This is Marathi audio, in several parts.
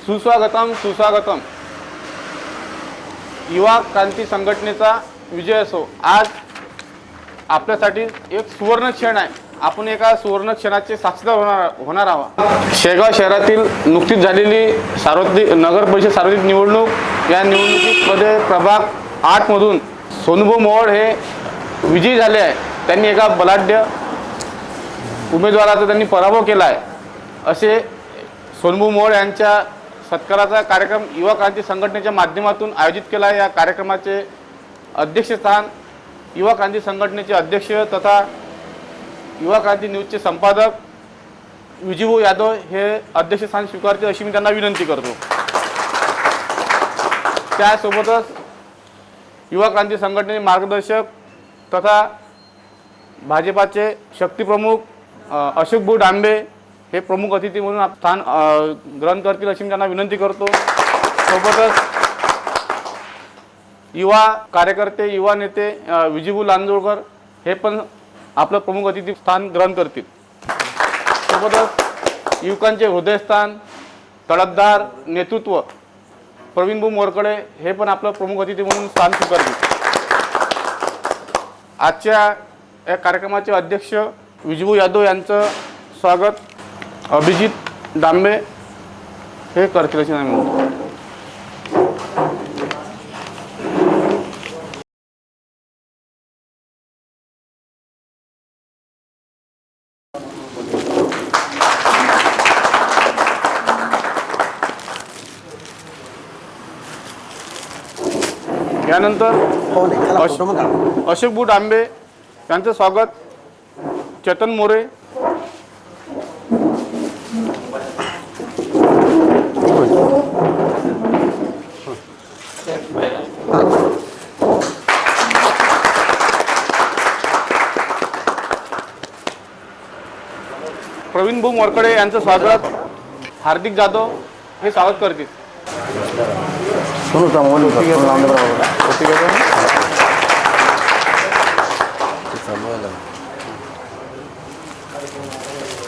सुस्वागतम सुस्वागतम. युवा क्रांती संघटनेचा विजय असो. आज आपल्यासाठी एक सुवर्ण क्षण आहे. आपण एका सुवर्ण क्षणाचे साक्षीदार होणार आहोत. शेगाव शहरातील नुकतीच झालेली सार्वत्रिक नगर परिषद सार्वत्रिक निवडणूक, या निवडणुकीमध्ये प्रभाग 8 मधून सोनूभाऊ मोहोळ हे विजयी झाले आहे. त्यांनी एका बलाढ्य उमेदवाराचा त्यांनी पराभव केला आहे. असे सोनूभाऊ मोहोळ यांच्या सत्काराचा कार्यक्रम युवा क्रांती संघटनेच्या माध्यमातून आयोजित केला आहे. या कार्यक्रमाचे अध्यक्षस्थान युवा क्रांती संघटनेचे अध्यक्ष तथा युवा क्रांती न्यूजचे संपादक विजयभाऊ यादव हे अध्यक्षस्थान स्वीकारतील अशी मी त्यांना विनंती करतो. त्यासोबतच युवा क्रांती संघटनेचे मार्गदर्शक तथा भाजपाचे शक्तीप्रमुख अशोकभाऊ डांबे हे प्रमुख अतिथी म्हणून स्थान ग्रहण करतील अशी मी त्यांना विनंती करतो. सोबतच युवा कार्यकर्ते युवा नेते विजयभाऊ लांजोळकर हे पण आपलं प्रमुख अतिथी स्थान ग्रहण करतील. सोबतच युवकांचे हृदयस्थान तळपदार नेतृत्व प्रवीणभाऊ मोरकडे हे पण आपलं प्रमुख अतिथी म्हणून स्थान स्वीकारतील. आजच्या या कार्यक्रमाचे अध्यक्ष विजयभाऊ यादव यांचं स्वागत अभिजित डांबे हे करतील अशी मी म्हणतो. यानंतर अशोकभाऊ डांबे यांचं स्वागत चेतन मोरे प्रवीणभाऊ मोरकडे यांचं स्वागत हार्दिक जाधव हे स्वागत करतील.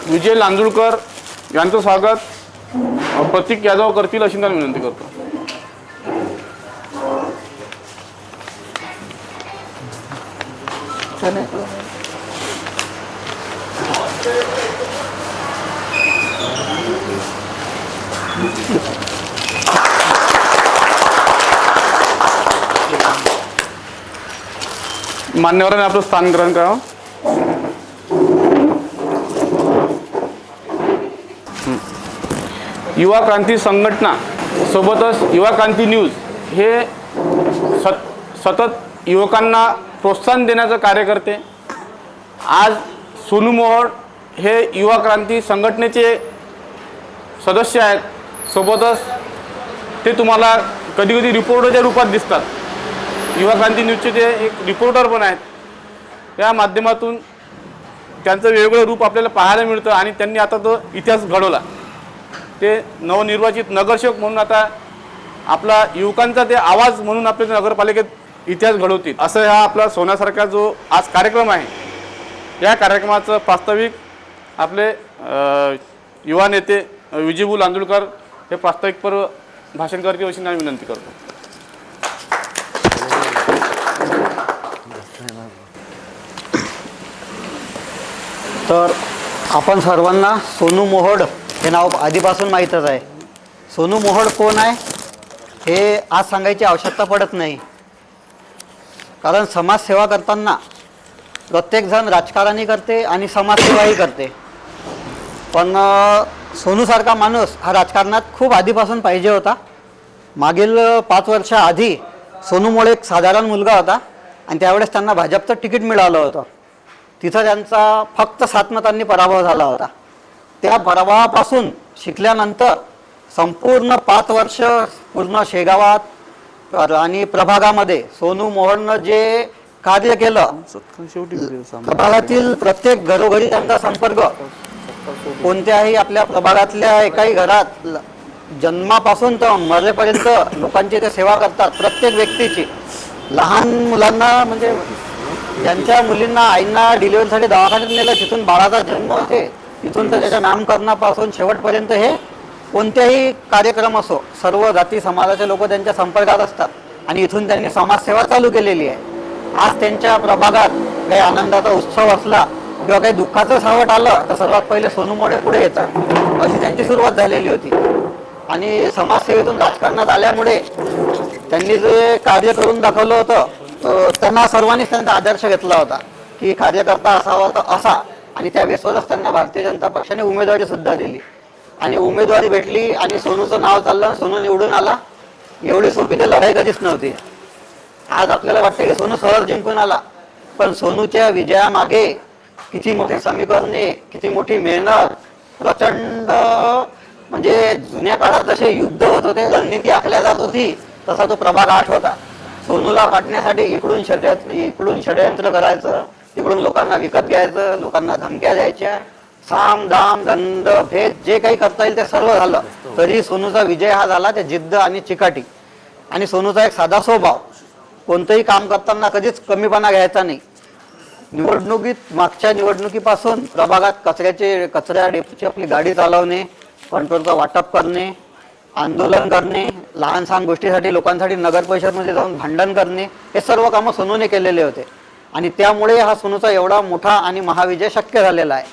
विजय लांजोळकर यांचं स्वागत प्रतीक यादव करतील अशी त्यांना विनंती करतो. मान्यवरांनी आपलं स्थान ग्रहण करावं. युवा क्रांती संघटना सोबतच युवा क्रांती न्यूज हे सतत युवकांना प्रोत्साहन देण्याचं कार्य करते. आज सोनू मोहोळ हे युवा क्रांती संघटनेचे सदस्य आहेत. सोबतच ते तुम्हाला कधी कधी रिपोर्टरच्या रूपात दिसतात. युवा क्रांती न्यूजचे ते एक रिपोर्टर पण आहेत. या माध्यमातून त्यांचं वेगवेगळं रूप आपल्याला पाहायला मिळतं आणि त्यांनी आता तो इतिहास घडवला. ते नवनिर्वाचित नगरसेवक म्हणून आता आपला युवकांचा ते आवाज म्हणून आपल्या नगरपालिकेत इतिहास घडवतील. असं हा आपला सोन्यासारखा जो आज कार्यक्रम आहे, या कार्यक्रमाचं प्रास्ताविक आपले युवा नेते विजयभाऊ लांजोळकर हे प्रास्ताविकपर भाषण करतील अशी मी विनंती करतो. तर आपण सर्वांना सोनू मोहोळ हे नाव आधीपासून माहीतच आहे. सोनू मोहोळ कोण आहे हे आज सांगायची आवश्यकता पडत नाही, कारण समाजसेवा करताना प्रत्येकजण राजकारणी करते आणि समाजसेवाही करते, पण सोनूसारखा माणूस हा राजकारणात खूप आधीपासून पाहिजे होता. मागील 5 वर्षाआधी सोनू मोळे एक साधारण मुलगा होता आणि त्यावेळेस त्यांना भाजपचं तिकीट मिळालं होतं. तिथं त्यांचा फक्त 7 मतांनी पराभव झाला होता. त्या पराभवापासून शिकल्यानंतर संपूर्ण 5 वर्ष पूर्ण शेगावात आणि प्रभागामध्ये सोनू मोहोळनं जे कार्य केलं, प्रभागातील प्रत्येक घरोघरी त्यांचा संपर्क, कोणत्याही आपल्या प्रभागातल्या एकाही घरात जन्मापासून तर मरेपर्यंत लोकांची ते सेवा करतात. प्रत्येक व्यक्तीची, लहान मुलांना म्हणजे ज्यांच्या मुलींना आईंना डिलिव्हरीसाठी दवाखान्यात नेलं, तिथून बाळाचा जन्म होते, तिथून तर त्याच्या नामकरणापासून शेवटपर्यंत हे कोणत्याही कार्यक्रम असो, सर्व जाती समाजाचे लोक त्यांच्या संपर्कात असतात आणि इथून त्यांनी समाजसेवा चालू केलेली आहे. आज त्यांच्या प्रभागात काही आनंदाचा उत्सव असला किंवा काही दुःखाचं सावट आलं तर सर्वात पहिले सोनू मोळे पुढे येतात, अशी त्यांची सुरुवात झालेली होती. आणि समाजसेवेतून राजकारणात आल्यामुळे त्यांनी जे कार्य करून दाखवलं होतं, त्यांना सर्वांनीच त्यांचा आदर्श घेतला होता की कार्यकर्ता असावा तर असा, आणि त्या बेसवरच त्यांना भारतीय जनता पक्षाने उमेदवारी सुद्धा दिली आणि उमेदवारी भेटली आणि सोनूचं नाव चाललं, सोनू निवडून आला. एवढी सोपी ते लढाई कधीच नव्हती. आज आपल्याला वाटतं की सोनू सहज जिंकून आला, पण सोनूच्या विजयामागे किती मोठी समीकरणे, किती मोठी मेहनत, प्रचंड म्हणजे जुन्या काळात जसे युद्ध होत होते, रणनीती आखल्या जात होती, तसा तो प्रभाग 8 होता. सोनूला काटण्यासाठी इकडून षडयंत्र करायचं, तिकडून लोकांना विकत घ्यायचं, लोकांना धमक्या द्यायच्या, साम दाम दंड भेद जे काही करता येईल ते सर्व झालं, तरी सोनूचा विजय हा झाला त्या जिद्द आणि चिकाटी. आणि सोनूचा एक साधा स्वभाव, कोणतंही काम करताना कधीच कमीपणा घ्यायचा नाही. मागच्या निवडणुकीपासून प्रभागात कचऱ्या डेपोची आपली गाडी चालवणे, कंट्रोलचं वाटप करणे, आंदोलन करणे, लहान सहान गोष्टीसाठी लोकांसाठी नगर परिषदमध्ये जाऊन भांडण करणे, हे सर्व कामं सोनूने केलेले होते आणि त्यामुळे हा सोनूचा एवढा मोठा आणि महाविजय शक्य झालेला आहे.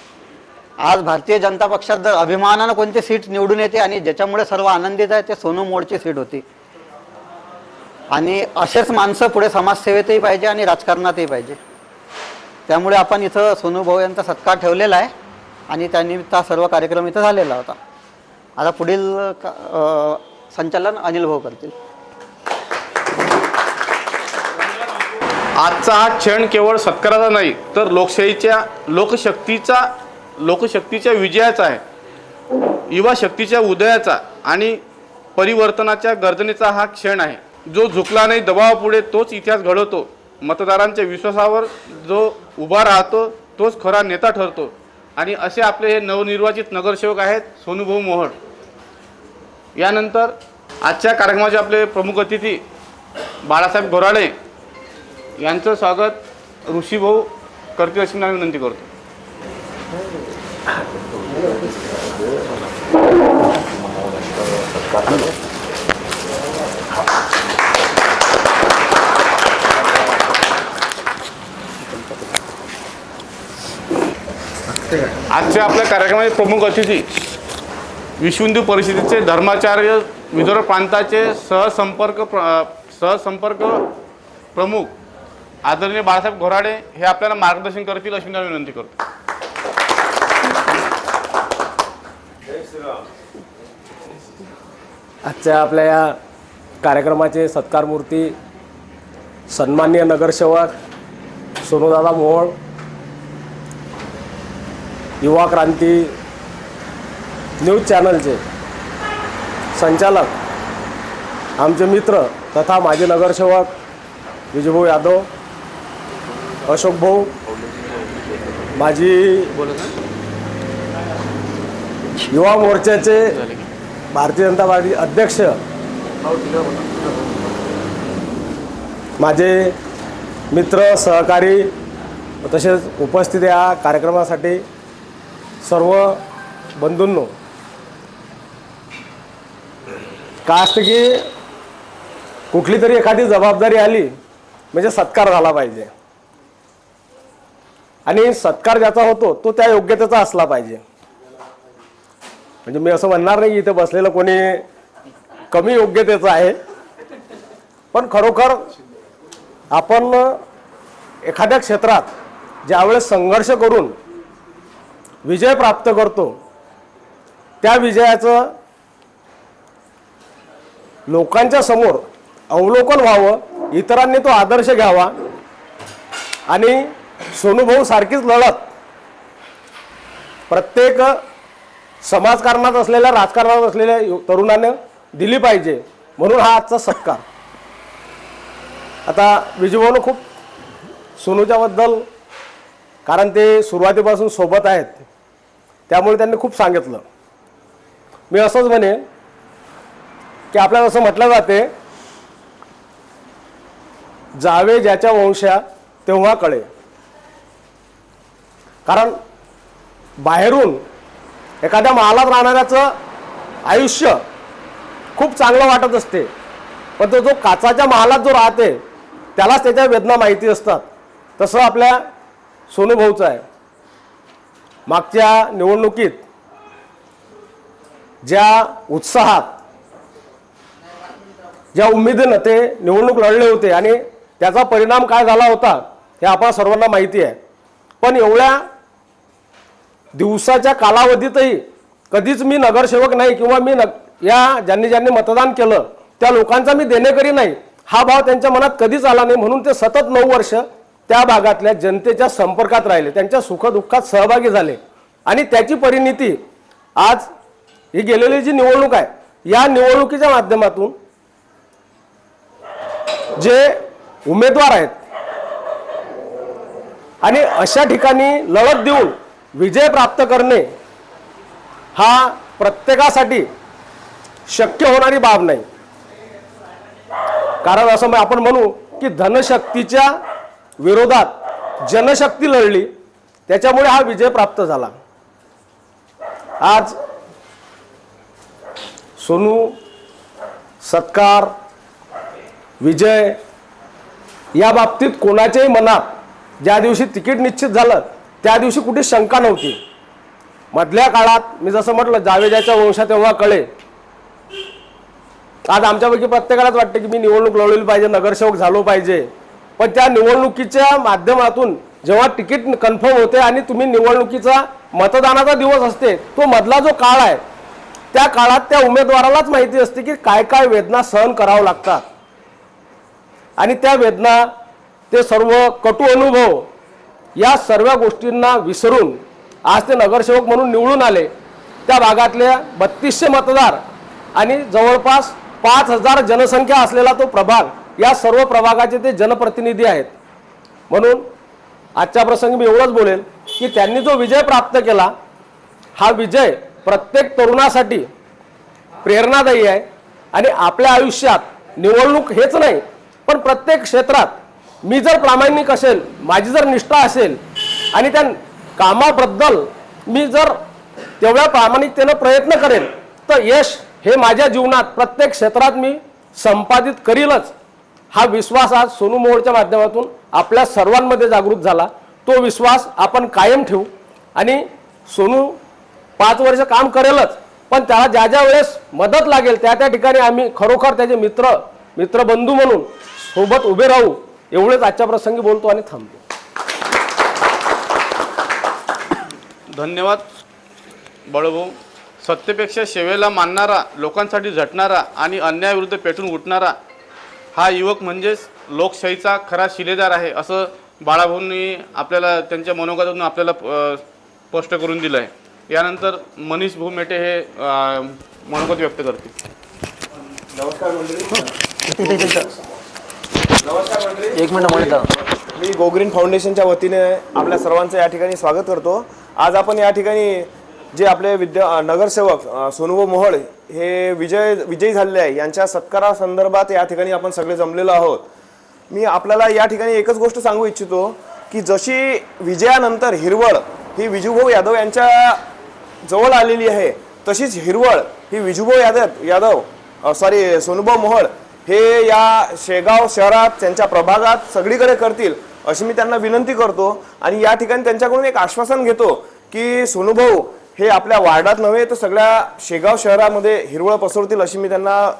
आज भारतीय जनता पक्षात जर अभिमानानं कोणती सीट निवडून येते आणि ज्याच्यामुळे सर्व आनंदित आहे, ते सोनू मोळची सीट होती. आणि असेच माणसं पुढे समाजसेवेतही पाहिजे आणि राजकारणातही पाहिजे. त्यामुळे आपण इथं सोनू भाऊ यांचा सत्कार ठेवलेला आहे आणि त्यानिमित्त सर्व कार्यक्रम इथं झालेला होता. आता पुढील संचालन अनिल भाऊ करतील. आजचा हा क्षण केवळ सत्काराचा नाही तर लोकशक्तीच्या विजयाचा आहे, युवा शक्तीच्या उदयाचा आणि परिवर्तनाच्या गर्जनेचा हा क्षण आहे. जो झुकला नाही दबावापुढे तोच इतिहास घडवतो. मतदारांच्या विश्वासावर जो उभा राहतो तोच खरा नेता ठरतो. आणि असे आपले हे नवनिर्वाचित नगरसेवक आहेत सोनूभाऊ मोहोळ. यानंतर आजच्या कार्यक्रमाचे आपले प्रमुख अतिथी बाळासाहेब घोराडे यांचं स्वागत ऋषीभाऊ करतील अशी मी विनंती करतो. आजच्या आपल्या कार्यक्रमाचे प्रमुख अतिथी विश्व हिंदू परिषदेचे धर्माचार्य विदर्भ प्रांताचे सहसंपर्क प्रमुख आदरणीय बाळासाहेब घोराडे हे आपल्याला मार्गदर्शन करतील अशी मी विनंती करतो. आजच्या आपल्या या कार्यक्रमाचे सत्कारमूर्ती सन्माननीय नगरसेवक सोनूदादा मोहोळ, युवा क्रांती न्यूज चॅनलचे संचालक, आमचे मित्र तथा माजी नगरसेवक विजयभाऊ यादव, अशोक भाऊ, माजी युवा मोर्चाचे भारतीय जनता पार्टी अध्यक्ष, माझे मित्र सहकारी तसेच उपस्थित या कार्यक्रमासाठी सर्व बंधूंनो, का असतं की कुठली तरी एखादी जबाबदारी आली म्हणजे सत्कार झाला पाहिजे आणि सत्कार ज्याचा होतो तो त्या योग्यतेचा असला पाहिजे. म्हणजे मी असं म्हणणार नाही इथे बसलेलं कोणी कमी योग्यतेचं आहे, पण खरोखर आपण एखाद्या क्षेत्रात ज्यावेळेस संघर्ष करून विजय प्राप्त करतो, त्या विजयाचं लोकांच्या समोर अवलोकन व्हावं, इतरांनी तो आदर्श घ्यावा आणि सोनूभाऊ सारखीच लढत प्रत्येक समाजकारणात असलेल्या, राजकारणात असलेल्या तरुणांना दिली पाहिजे, म्हणून हा आजचा सत्कार. आता विजूभाऊनं खूप सोनूच्याबद्दल, कारण ते सुरुवातीपासून सोबत आहेत त्यामुळे त्यांनी खूप सांगितलं. मी असंच म्हणेन की आपल्याला असं म्हटलं जाते, जावे ज्याच्या वंशा तेव्हा कळे. कारण बाहेरून एखाद्या महालात राहणाऱ्याचं आयुष्य खूप चांगलं वाटत असते, पण तो जो काचाच्या महालात जो राहते त्यालाच त्याच्या वेदना माहिती असतात. तसं आपल्या सोनूभाऊचं आहे. मागच्या निवडणुकीत ज्या उत्साहात, ज्या उमेदीनं ते निवडणूक लढले होते आणि त्याचा परिणाम काय झाला होता हे आपण सर्वांना माहिती आहे. पण एवढ्या दिवसाच्या कालावधीतही कधीच मी नगरसेवक नाही किंवा मी या ज्यांनी मतदान केलं त्या लोकांचा मी देणेकरी नाही, हा भाव त्यांच्या मनात कधीच आला नाही. म्हणून ते सतत 9 वर्ष त्या भागातल्या जनतेच्या संपर्कात राहिले, त्यांच्या सुखदुःखात सहभागी झाले आणि त्याची परिणिती आज ही गेलेली जी निवडणूक आहे, या निवडणुकीच्या माध्यमातून जे उमेदवार आहेत आणि अशा ठिकाणी लढत देऊन विजय प्राप्त करणे हा प्रत्येकासाठी शक्य होणारी बाब नाही. कारण असं आपण म्हणू की धनशक्तीच्या विरोधात जनशक्ती लढली, त्याच्यामुळे हा विजय प्राप्त झाला. आज सोनू, सत्कार, विजय या बाबतीत कोणाच्याही मनात ज्या दिवशी तिकीट निश्चित झालं त्या दिवशी कुठे शंका नव्हती. मधल्या काळात मी जसं म्हटलं, जावे ज्याच्या वंशा तेव्हा कळे. आज आमच्यापैकी प्रत्येकालाच वाटतं की मी निवडणूक लढवली पाहिजे, नगरसेवक झालो पाहिजे. पण त्या निवडणुकीच्या माध्यमातून जेव्हा तिकीट कन्फर्म होते आणि तुम्ही निवडणुकीचा मतदानाचा दिवस असते, तो मधला जो काळ आहे त्या काळात त्या उमेदवारालाच माहिती असते की काय काय वेदना सहन करावं लागतात. आणि त्या वेदना, ते सर्व कटू अनुभव, या सर्व गोष्टींना विसरून आज ते नगरसेवक म्हणून निवडून आले. त्या भागातल्या 3200 मतदार आणि जवळपास 5000 जनसंख्या असलेला तो प्रभाग, या सर्व प्रभागाचे ते जनप्रतिनिधी आहेत. म्हणून आजच्या प्रसंगी मी एवढंच बोलेल की त्यांनी जो विजय प्राप्त केला, हा विजय प्रत्येक तरुणासाठी प्रेरणादायी आहे. आणि आपल्या आयुष्यात निवडणूक हेच नाही, पण प्रत्येक क्षेत्रात मी जर प्रामाणिक असेल, माझी जर निष्ठा असेल आणि त्या कामाबद्दल मी जर तेवढ्या प्रामाणिकतेने प्रयत्न करेन, तर यश हे माझ्या जीवनात प्रत्येक क्षेत्रात मी संपादित करीलच. हा विश्वास आज सोनू मोहोळच्या माध्यमातून आपल्या सर्वांमध्ये जागृत झाला. तो विश्वास आपण कायम ठेवू. आणि सोनू 5 वर्ष काम करेलच, पण त्याला ज्या ज्या वेळेस मदत लागेल त्या त्या ठिकाणी आम्ही खरोखर त्याचे मित्रबंधू म्हणून सोबत उभे राहू. एवढेच आजच्या प्रसंगी बोलतो आणि थांबतो. धन्यवाद बळभाऊ. सत्तेपेक्षा सेवेला मानणारा, लोकांसाठी झटणारा आणि अन्यायाविरुद्ध पेटून उठणारा हा युवक म्हणजेच लोकशाहीचा खरा शिलेदार आहे, असं बाळाभाऊंनी आपल्याला त्यांच्या मनोगतातून आपल्याला स्पष्ट करून दिलं आहे. यानंतर मनीष भाऊ मेटे हे मनोगत व्यक्त करतील. नमस्कार मंडळी, मी गो ग्रीन फाउंडेशनच्या वतीने आपल्या सर्वांचं या ठिकाणी स्वागत करतो. आज आपण या ठिकाणी जे आपले नगरसेवक सोनूभाऊ मोहोळ हे विजयी झालेले आहे, यांच्या सत्कारासंदर्भात या ठिकाणी आपण सगळे जमलेलो आहोत. मी आपल्याला या ठिकाणी एकच गोष्ट सांगू इच्छितो की जशी विजयानंतर हिरवळ ही विजूभाऊ यादव यांच्या जवळ आलेली आहे, तशीच हिरवळ ही विजूभाऊ सोनूभाऊ मोहोळ हे या शेगाव शहरात, त्यांच्या प्रभागात सगळीकडे करतील अशी मी त्यांना विनंती करतो. आणि या ठिकाणी त्यांच्याकडून एक आश्वासन घेतो की सोनूभाऊ हे आपल्या वार्डात नव्हे तर सगळ्या शेगाव शहरामध्ये हिरवळ पसरवतील अशी मी त्यांना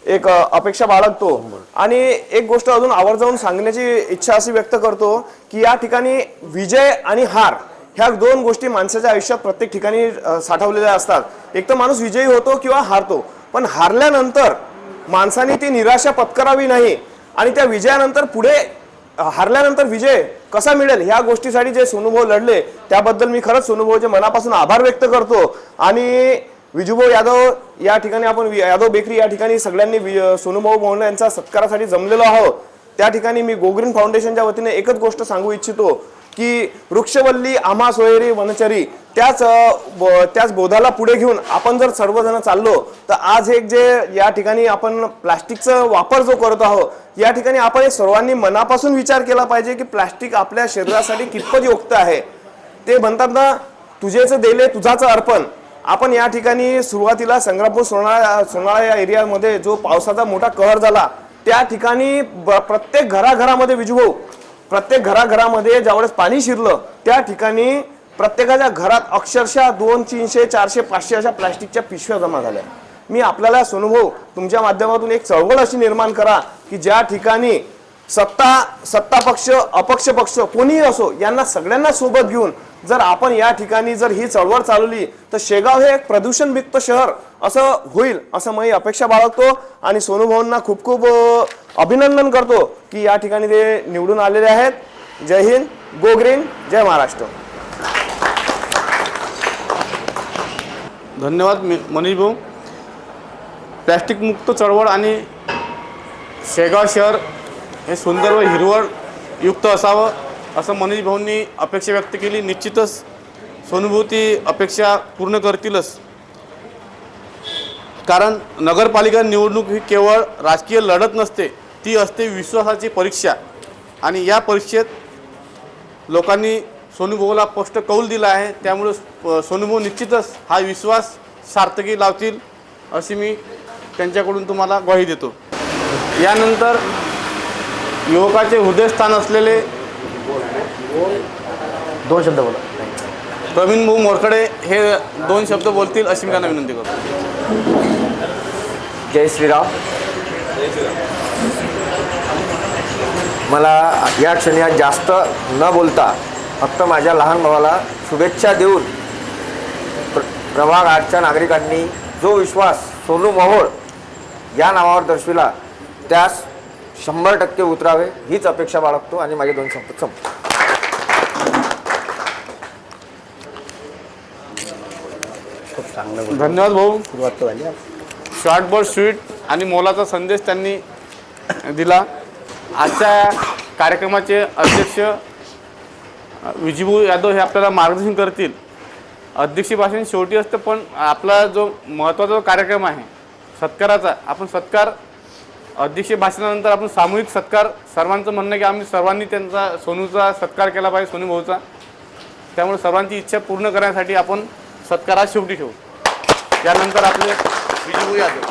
एक अपेक्षा बाळगतो आणि एक गोष्ट अजून आवर्जून सांगण्याची इच्छा अशी व्यक्त करतो की या ठिकाणी विजय आणि हार ह्या दोन गोष्टी माणसाच्या आयुष्यात प्रत्येक ठिकाणी साठवलेल्या असतात. एक तर माणूस विजयी होतो किंवा हारतो, पण हारल्यानंतर माणसाने ती निराशा पत्करावी नाही आणि त्या विजयानंतर पुढे हारल्यानंतर विजय कसा मिळेल ह्या गोष्टीसाठी जे सोनूभाऊ लढले त्याबद्दल मी खरंच सोनूभाऊचे मनापासून आभार व्यक्त करतो. आणि विजूभाऊ यादव या ठिकाणी आपण यादव बेकरी या ठिकाणी सगळ्यांनी सोनूभाऊ मोहन यांचा सत्कारासाठी जमलेलो आहोत. त्या ठिकाणी मी गोग्रीन फाउंडेशनच्या वतीने एकच गोष्ट सांगू इच्छितो की वृक्षवल्ली आम्हा सोयरी वनचरी त्याच बोधाला पुढे घेऊन आपण जर सर्वजण चाललो तर आज एक जे या ठिकाणी आपण प्लास्टिकचा वापर जो करत आहोत या ठिकाणी आपण सर्वांनी मनापासून विचार केला पाहिजे की प्लास्टिक आपल्या शरीरासाठी कितपत योग्य आहे. ते म्हणतात ना, तुझेच देले तुझाच अर्पण. आपण या ठिकाणी सुरुवातीला संग्रामपूर सोनाळा या एरियामध्ये जो पावसाचा मोठा कहर झाला त्या ठिकाणी प्रत्येक घराघरामध्ये विजूभाऊ प्रत्येक घराघरामध्ये ज्यावेळेस पाणी शिरलं त्या ठिकाणी प्रत्येकाच्या घरात अक्षरशः 200, 300, 400, 500 अशा प्लास्टिकच्या पिशव्या जमा झाल्या. मी आपल्याला सोनूभाऊ तुमच्या माध्यमातून एक चळवळ अशी निर्माण करा की ज्या ठिकाणी सत्ता पक्ष अपक्ष पक्ष कोणीही असो यांना सगळ्यांना सोबत घेऊन जर आपण या ठिकाणी जर ही चळवळ चालवली तर शेगाव हे एक प्रदूषणमुक्त शहर असं होईल असं मी अपेक्षा बाळगतो. आणि सोनूभाऊंना खूप खूप अभिनंदन करतो की या ठिकाणी ते निवडून आलेले आहेत. जय हिंद, गो ग्रीन, जय महाराष्ट्र. धन्यवाद मनीष भाऊ. प्लॅस्टिक मुक्त चळवळ आणि शेगाव शहर हे सुंदर व हिरवळ युक्त असावं असं मनीष भाऊंनी अपेक्षा व्यक्त केली. निश्चितच सोनूभाऊ ती अपेक्षा पूर्ण करतीलच. कारण नगरपालिका निवडणूक ही केवळ राजकीय लढत नसते, ती असते विश्वासाची परीक्षा. आणि या परीक्षेत लोकांनी सोनूभाऊला स्पष्ट कौल दिला आहे. त्यामुळे सोनूभाऊ निश्चितच हा विश्वास सार्थकी लावतील अशी मी त्यांच्याकडून तुम्हाला ग्वाही देतो. यानंतर युवकाचे हृदयस्थान असलेले 2 शब्द बोला. प्रवीण भाऊ मोरकडे हे 2 शब्द बोलतील अशी मी त्यांना विनंती करतो. जय श्रीराम. मला या क्षणी आज जास्त न बोलता फक्त माझ्या लहान भावाला शुभेच्छा देऊन प्रभाग 8च्या नागरिकांनी जो विश्वास सोनू मोहोळ या नावावर दर्शविला त्यास 100% उतरावे हीच अपेक्षा बाळगतो आणि माझे 2 शब्द संपतो. धन्यवाद भाऊ. सुरुवात झाली. शॉर्ट बट स्वीट आणि मोलाचा संदेश त्यांनी दिला. आजच्या कार्यक्रमाचे अध्यक्ष विजूभाऊ यादव हे आपल्याला मार्गदर्शन करतील. अध्यक्षी भाषण शेवटी असतं, पण आपला जो महत्त्वाचा कार्यक्रम आहे सत्काराचा, आपण सत्कार अध्यक्षीय भाषणानंतर आपण सामूहिक सत्कार, सर्वांचं म्हणणं की आम्ही सर्वांनी त्यांचा सोनूचा सत्कार केला पाहिजे, सोनू भाऊचा. त्यामुळे सर्वांची इच्छा पूर्ण करण्यासाठी आपण सत्कारात शेवटी ठेवू. त्यानंतर आपले विजूभाऊ यादव.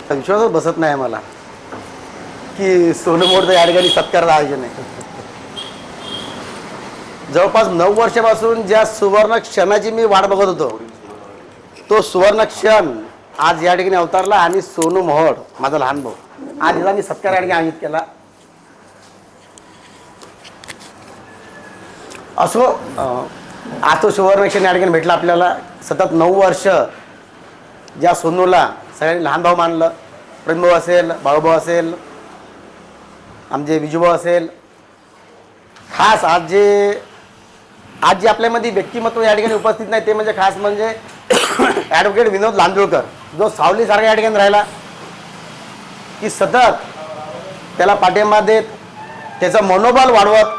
विश्वासच बसत नाही मला की सोनू मोहोळचा या ठिकाणी सत्काराचं आयोजन आहे. जवळपास 9 वर्षापासून ज्या सुवर्ण क्षणाची मी वाट बघत होतो तो सुवर्ण क्षण आज या ठिकाणी अवतरला. आणि सोनू मोहोळ माझा लहान भाऊ आज याला मी सत्कार या ठिकाणी आयोजित केला. असो आज तो सुवर्ण क्षण या ठिकाणी भेटला आपल्याला. सतत 9 वर्ष ज्या सोनूला सगळ्यांनी लहान भाऊ मानलं, प्रेमभाऊ असेल, बाळूभाऊ असेल, आमचे विजूभाऊ असेल, खास आज जे आपल्यामध्ये व्यक्तिमत्व या ठिकाणी उपस्थित नाही ते म्हणजे खास म्हणजे ॲडव्होकेट विनोद लांदुळकर, जो सावलीसारखा या ठिकाणी राहिला की सतत त्याला पाठिंबा देत, त्याचं मनोबल वाढवत,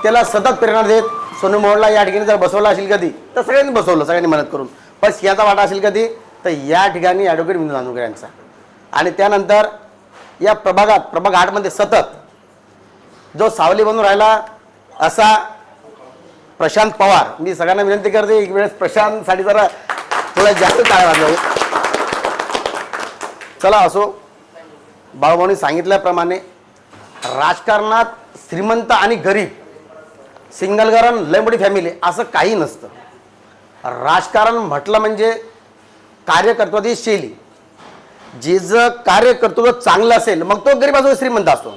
त्याला सतत प्रेरणा देत. सोनू मोहोळला या ठिकाणी जर बसवलं असेल कधी तर सगळ्यांनी बसवलं, सगळ्यांनी मदत करून. पण याचा वाटा असेल कधी तर या ठिकाणी ॲडव्होकेट विनोद लांदुळकर यांचा. आणि त्यानंतर या प्रभाग 8मध्ये सतत जो सावली बनून राहिला असा प्रशांत पवार. मी सगळ्यांना विनंती करते एक वेळेस प्रशांतसाठी जरा थोडा जास्त टाळ्या वाजवा. चला असो, बाळूभाऊंनी सांगितल्याप्रमाणे राजकारणात श्रीमंत आणि गरीब, सिंगल घरन लय मोठी फॅमिली असं काही नसतं. राजकारण म्हटलं म्हणजे कार्यकर्तृत्वाची शैली, जे कार्यकर्तृत्व चांगलं असेल मग तो गरीब असो श्रीमंत असो,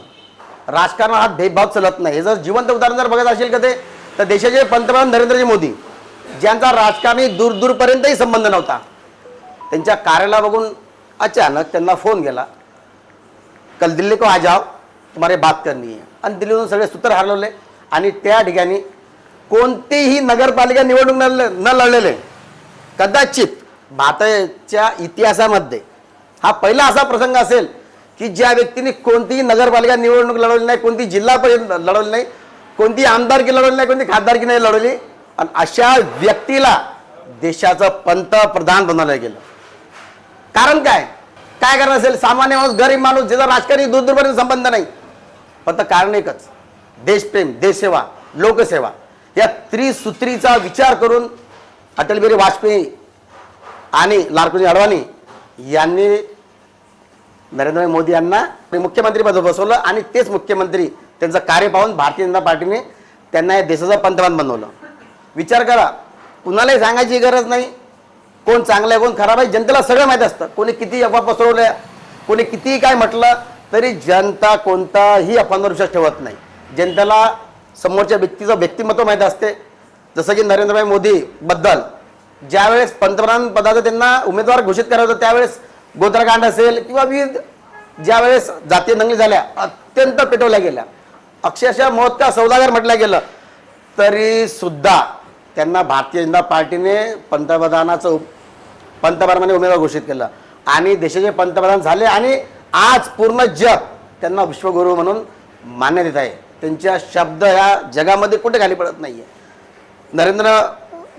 राजकारणात हा भेदभाव चालत नाही. हे जर जिवंत उदाहरण जर बघत असेल कधी तर देशाचे पंतप्रधान नरेंद्रजी मोदी, ज्यांचा राजकारणी दूरपर्यंतही संबंध नव्हता, त्यांच्या कार्याला बघून अचानक त्यांना फोन गेला, कल दिल्ली को आ जाओ, तुम्हारे बात करनी है, आणि दिल्लीतून सगळे सूत्र हरवले आणि त्या ठिकाणी कोणतेही नगरपालिका निवडणूक न लढलेले, कदाचित भारताच्या इतिहासामध्ये हा पहिला असा प्रसंग असेल की ज्या व्यक्तीने कोणतीही नगरपालिका निवडणूक लढवली नाही, कोणती जिल्हा परिषद लढवली नाही, कोणती आमदारकी लढवली नाही, कोणती खासदारकी नाही लढवली, आणि अशा व्यक्तीला देशाचं पंतप्रधान बनवलं गेलं. कारण काय कारण असेल? सामान्य माणूस, गरीब माणूस, ज्याचा राजकारणी दूरपर्यंत संबंध नाही, फक्त कारण एकच, देशप्रेम, देशसेवा, लोकसेवा, या त्रिसूत्रीचा विचार करून अटल बिहारी वाजपेयी आणि लालकृष्ण अडवाणी यांनी नरेंद्र मोदी यांना मुख्यमंत्री पद बसवलं आणि तेच मुख्यमंत्री त्यांचं कार्य पाहून भारतीय जनता पार्टीने त्यांना या देशाचं पंतप्रधान बनवलं. विचार करा, कुणालाही सांगायची गरज नाही कोण चांगलं आहे कोण खराब आहे, जनतेला सगळं माहीत असतं. कोणी किती अफवा पसरवल्या, कोणी कितीही काय म्हटलं तरी जनता कोणताही अफवांवर विश्वास ठेवत नाही. जनतेला समोरच्या व्यक्तीचं व्यक्तिमत्व माहीत असते. जसं की नरेंद्रभाई मोदी बद्दल ज्यावेळेस पंतप्रधान पदाचा त्यांना उमेदवार घोषित करायचं होतं त्यावेळेस गोत्राकांड असेल किंवा विविध ज्यावेळेस जातीय दंगली झाल्या, अत्यंत पेटवल्या गेल्या, अक्षरशः मौत का सौदागर म्हटलं गेलं, तरी सुद्धा त्यांना भारतीय जनता पार्टीने पंतप्रधानाने उमेदवार घोषित केलं आणि देशाचे पंतप्रधान झाले आणि आज पूर्ण जग त्यांना विश्वगुरू म्हणून मान्य देत आहे. त्यांच्या शब्द ह्या जगामध्ये कुठे खाली पडत नाही आहे. नरेंद्र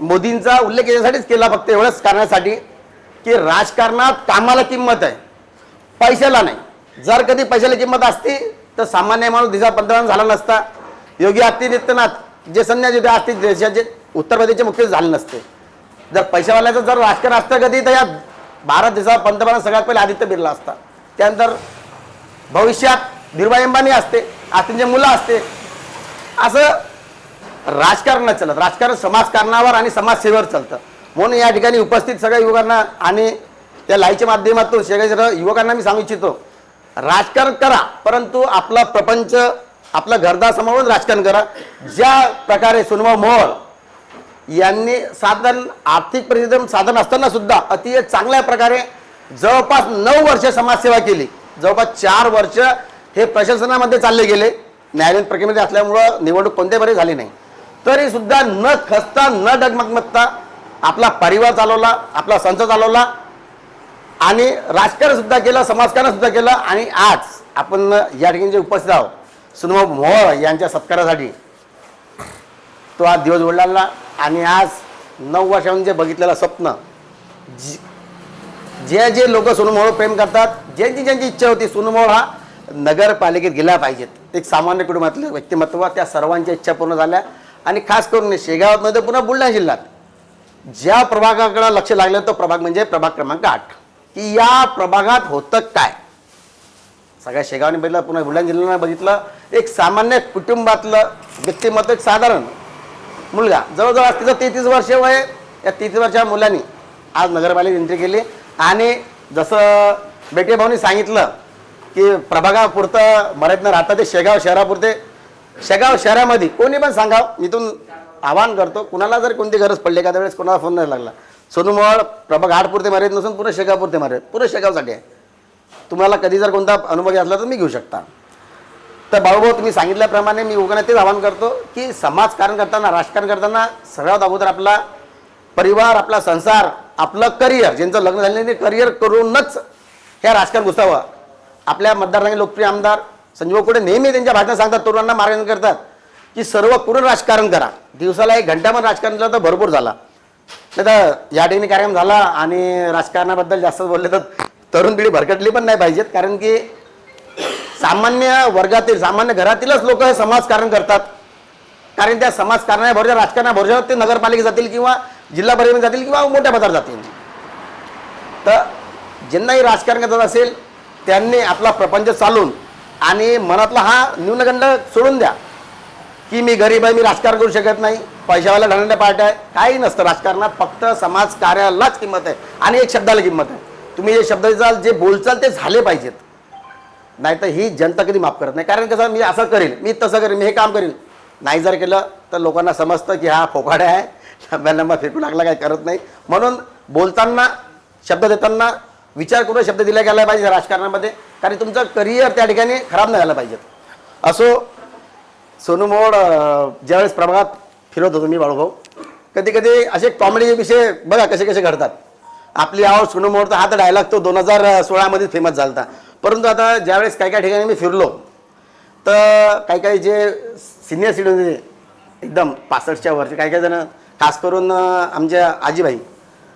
मोदींचा उल्लेख याच्यासाठीच केला, फक्त एवढंच करण्यासाठी की राजकारणात कामाला किंमत आहे, पैशाला नाही. जर कधी पैशाला किंमत असती तर सामान्य माणूस देशाचा पंतप्रधान झाला नसता. योगी आदित्यनाथ जे संन्यासी होते आज ते देशाचे उत्तर प्रदेशचे मुख्यमंत्री झाले नसते. जर पैशावाल्याचं जर राजकारण असतं कधी तर या भारत देशाचा पंतप्रधान सगळ्यात पहिले आदित्य बिर्ला असता. त्यानंतर भविष्यात धीरूभाई अंबानी असते, आज त्यांचे मुलं असते. असं राजकारण चालत, राजकारण समाजकारणावर आणि समाजसेवेवर चालतं. म्हणून या ठिकाणी उपस्थित सगळ्या युवकांना आणि त्या लाईव्हच्या माध्यमातून सगळ्या युवकांना मी सांगू इच्छितो, राजकारण करा परंतु आपला प्रपंच, आपलं घरदार सांभाळून राजकारण करा. ज्या प्रकारे सोनूभाऊ मोहोळ यांनी साधारण आर्थिक परिस्थिती साधन असताना सुद्धा अतिशय चांगल्या प्रकारे जवळपास 9 वर्ष समाजसेवा केली. जवळपास 4 वर्ष हे प्रशासनामध्ये चालले गेले, न्यायालयीन प्रक्रियेमध्ये असल्यामुळं निवडणूक कोणत्याही बरी झाली नाही, तरी सुद्धा न खचता न डगमगता आपला परिवार चालवला, आपला संसार चालवला आणि राजकारण सुद्धा केलं, समाजकारण सुद्धा केलं. आणि आज आपण या ठिकाणी जे उपस्थित आहोत सोनूभाऊ मोहोळ यांच्या सत्कारासाठी, तो आज दिवस ओढला आणि आज 9 वर्षांनी जे बघितलेलं स्वप्न, जे लोक सोनू मोहोळ प्रेम करतात, ज्यांची इच्छा होती सोनू मोहोळ हा नगरपालिकेत गेला पाहिजेत, एक सामान्य कुटुंबातलं व्यक्तिमत्व, त्या सर्वांच्या इच्छा पूर्ण झाल्या. आणि खास करून शेगावात पुन्हा बुलढाणा जिल्ह्यात ज्या प्रभागाकडे लक्ष लागलं तो प्रभाग म्हणजे प्रभाग क्रमांक 8, की या प्रभागात होतं काय. सगळ्या शेगावने बघितलं, पुन्हा बुलढाणा जिल्ह्याने बघितलं, एक सामान्य कुटुंबातलं व्यक्तिमत्व, एक साधारण मुलगा, जवळजवळ आज तिचं 33 वर्ष वय, या 33 वर्षाच्या मुलांनी आज नगरपालिकेत एंट्री केली. आणि जसं बेटे भाऊनी सांगितलं की प्रभागापुरतं मर्यादित न राहता ते शेगाव शहरापुरते, शेगाव शहरामध्ये कोणी पण सांगावं, मी इथून आवाहन करतो, कुणाला जर कोणती गरज पडली का त्यावेळेस कोणाला फोन नाही लागला, सोनू मोहोळ प्रभाग 8 पुरते मर्यादित नसून पूर्ण शेगावपुरते मर्यादित, पूर्ण शेगावसाठी आहे. तुम्हाला कधी जर कोणता अनुभव असला तर मी घेऊ शकता. तर भाऊ तुम्ही सांगितल्याप्रमाणे मी युवकांना तेच आवाहन करतो की समाजकारण करताना, राजकारण करताना सर्वात अगोदर आपला परिवार, आपला संसार, आपलं करिअर, ज्यांचं लग्न झालेलं ते करिअर करूनच हे राजकारण घुसावं. आपल्या मतदारसंघाचे लोकप्रिय आमदार संजीव कुडे नेहमी त्यांच्या भाषणात सांगतात, तरुणांना मार्गदर्शन करतात की सर्व करून राजकारण करा. दिवसाला 1 घंटा पण राजकारण केलं तर भरपूर झाला. नाही तर या ठिकाणी कार्यक्रम झाला आणि राजकारणाबद्दल जास्त बोलले तर तरुण पिढी भरकटली पण नाही पाहिजेत. कारण की सामान्य वर्गातील, सामान्य घरातीलच लोक हे समाजकारण करतात. कारण त्या समाजकारणाच्या भरोश्यावर, राजकारणाच्या भरोश्यावर ते नगरपालिकेत जातील किंवा जिल्हा परिषदेत जातील किंवा मोठ्या पदावर जातील. तर ज्यांनाही राजकारण करत असेल त्यांनी आपला प्रपंच चालून आणि मनातला हा न्यूनगंड सोडून द्या की मी गरीब आहे, मी राजकारण करू शकत नाही. पैशावाला ढालणाऱ्या पार्ट्या आहे, काही नसतं राजकारणात. फक्त समाजकार्यालाच किंमत आहे आणि एक शब्दाला किंमत आहे. तुम्ही जे शब्द द्याल, जे बोलचाल ते झाले पाहिजेत, नाहीतर ही जनता कधी माफ करत नाही. कारण कसं, मी असं करेल, मी तसं करेल, मी हे काम करेल, नाही जर केलं तर लोकांना समजतं की हा फोकाडा आहे, लंब्या फेकू लागला, काय करत नाही. म्हणून बोलताना, शब्द देताना विचार करून शब्द दिला गेला पाहिजे राजकारणामध्ये, कारण तुमचं करिअर त्या ठिकाणी खराब नाही झालं पाहिजे. असो, सोनू मोहोळ ज्यावेळेस प्रभागात फिरत होतो मी, बाळूभाऊ, कधी कधी असे कॉमेडी विषय बघा कसे कसे घडतात. आपली आवड सोनू मोहोळचा हा तर डायलॉग तो 2016 फेमस झाला होता. परंतु आता ज्यावेळेस काही काही ठिकाणी मी फिरलो तर काही काही जे सिनियर सिटीजन एकदम 65च्या वरचे काही काही जण, खास करून आमच्या आजीबाई,